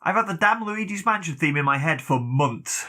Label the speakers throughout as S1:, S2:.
S1: I've had the damn Luigi's Mansion theme in my head for months.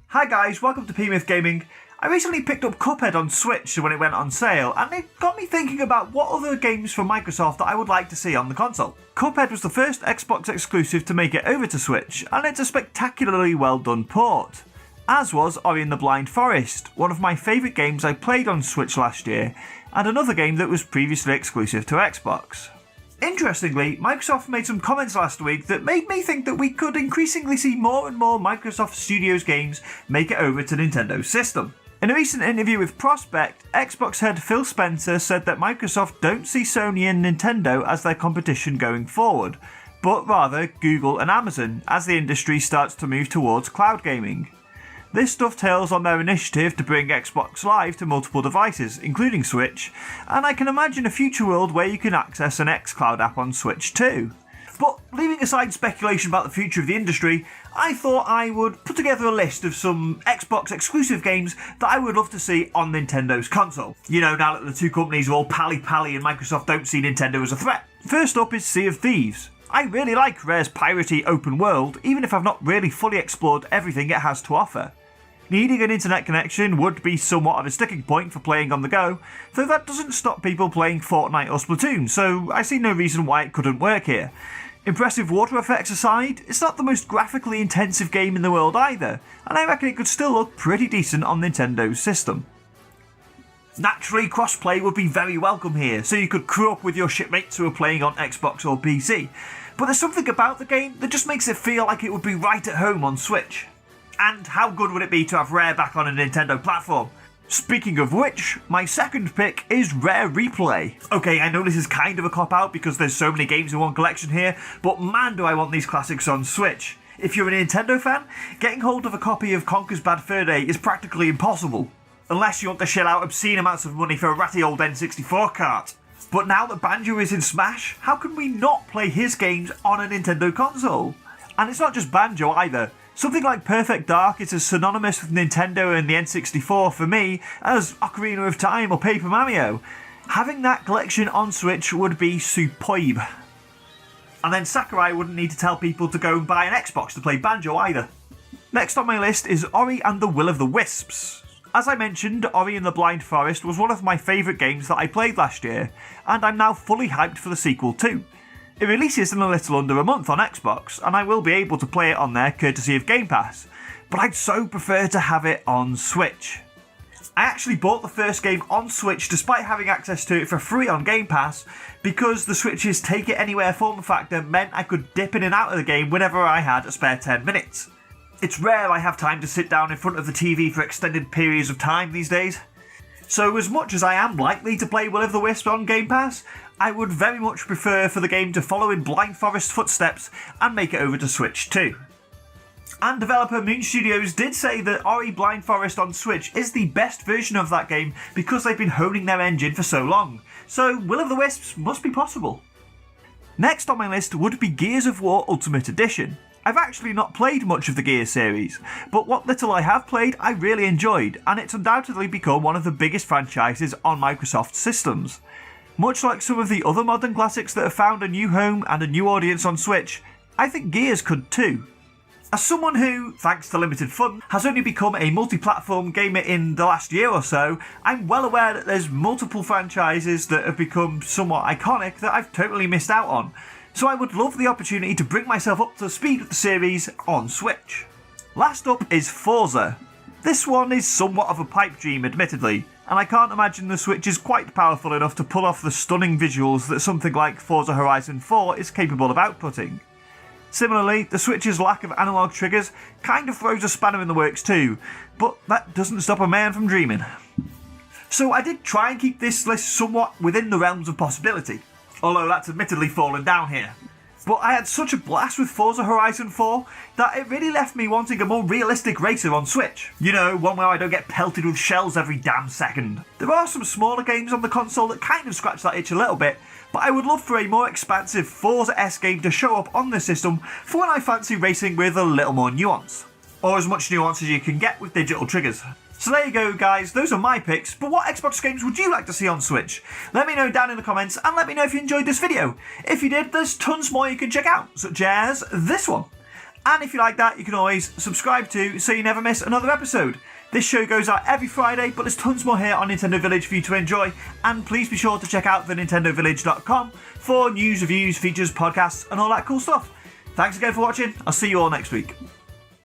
S1: Hi guys, welcome to PMyth Gaming. I recently picked up Cuphead on Switch when it went on sale, and it got me thinking about what other games from Microsoft that I would like to see on the console. Cuphead was the first Xbox exclusive to make it over to Switch, and it's a spectacularly well done port. As was Ori and the Blind Forest, one of my favourite games I played on Switch last year, and another game that was previously exclusive to Xbox. Interestingly, Microsoft made some comments last week that made me think that we could increasingly see more and more Microsoft Studios games make it over to Nintendo's system. In a recent interview with Prospect, Xbox head Phil Spencer said that Microsoft don't see Sony and Nintendo as their competition going forward, but rather Google and Amazon as the industry starts to move towards cloud gaming. This dovetails on their initiative to bring Xbox Live to multiple devices, including Switch, and I can imagine a future world where you can access an xCloud app on Switch too. But leaving aside speculation about the future of the industry, I thought I would put together a list of some Xbox exclusive games that I would love to see on Nintendo's console. You know, now that the two companies are all pally-pally and Microsoft don't see Nintendo as a threat. First up is Sea of Thieves. I really like Rare's piratey open world, even if I've not really fully explored everything it has to offer. Needing an internet connection would be somewhat of a sticking point for playing on the go, though that doesn't stop people playing Fortnite or Splatoon, so I see no reason why it couldn't work here. Impressive water effects aside, it's not the most graphically intensive game in the world either, and I reckon it could still look pretty decent on Nintendo's system. Naturally, crossplay would be very welcome here, so you could crew up with your shipmates who are playing on Xbox or PC, but there's something about the game that just makes it feel like it would be right at home on Switch. And how good would it be to have Rare back on a Nintendo platform? Speaking of which, my second pick is Rare Replay. Okay, I know this is kind of a cop-out because there's so many games in one collection here, but man do I want these classics on Switch. If you're a Nintendo fan, getting hold of a copy of Conker's Bad Fur Day is practically impossible, unless you want to shell out obscene amounts of money for a ratty old N64 cart. But now that Banjo is in Smash, how can we not play his games on a Nintendo console? And it's not just Banjo either. Something like Perfect Dark is as synonymous with Nintendo and the N64 for me as Ocarina of Time or Paper Mario. Having that collection on Switch would be superb. And then Sakurai wouldn't need to tell people to go and buy an Xbox to play Banjo either. Next on my list is Ori and the Will of the Wisps. As I mentioned, Ori and the Blind Forest was one of my favourite games that I played last year, and I'm now fully hyped for the sequel too. It releases in a little under a month on Xbox, and I will be able to play it on there courtesy of Game Pass, but I'd so prefer to have it on Switch. I actually bought the first game on Switch despite having access to it for free on Game Pass, because the Switch's take it anywhere form factor meant I could dip in and out of the game whenever I had a spare 10 minutes. It's rare I have time to sit down in front of the TV for extended periods of time these days. So as much as I am likely to play Will of the Wisps on Game Pass, I would very much prefer for the game to follow in Blind Forest's footsteps and make it over to Switch too. And developer Moon Studios did say that Ori Blind Forest on Switch is the best version of that game because they've been honing their engine for so long, so Will of the Wisps must be possible. Next on my list would be Gears of War Ultimate Edition. I've actually not played much of the Gears series, but what little I have played I really enjoyed, and it's undoubtedly become one of the biggest franchises on Microsoft's systems. Much like some of the other modern classics that have found a new home and a new audience on Switch, I think Gears could too. As someone who, thanks to limited funds, has only become a multi-platform gamer in the last year or so, I'm well aware that there's multiple franchises that have become somewhat iconic that I've totally missed out on, so I would love the opportunity to bring myself up to speed with the series on Switch. Last up is Forza. This one is somewhat of a pipe dream admittedly, and I can't imagine the Switch is quite powerful enough to pull off the stunning visuals that something like Forza Horizon 4 is capable of outputting. Similarly, the Switch's lack of analog triggers kind of throws a spanner in the works too, but that doesn't stop a man from dreaming. So I did try and keep this list somewhat within the realms of possibility, although that's admittedly fallen down here. But I had such a blast with Forza Horizon 4 that it really left me wanting a more realistic racer on Switch. You know, one where I don't get pelted with shells every damn second. There are some smaller games on the console that kind of scratch that itch a little bit, but I would love for a more expansive Forza-esque game to show up on the system for when I fancy racing with a little more nuance. Or as much nuance as you can get with digital triggers. So there you go, guys. Those are my picks. But what Xbox games would you like to see on Switch? Let me know down in the comments, and let me know if you enjoyed this video. If you did, there's tons more you can check out, such as this one. And if you like that, you can always subscribe to so you never miss another episode. This show goes out every Friday, but there's tons more here on Nintendo Village for you to enjoy. And please be sure to check out thenintendovillage.com for news, reviews, features, podcasts, and all that cool stuff. Thanks again for watching. I'll see you all next week.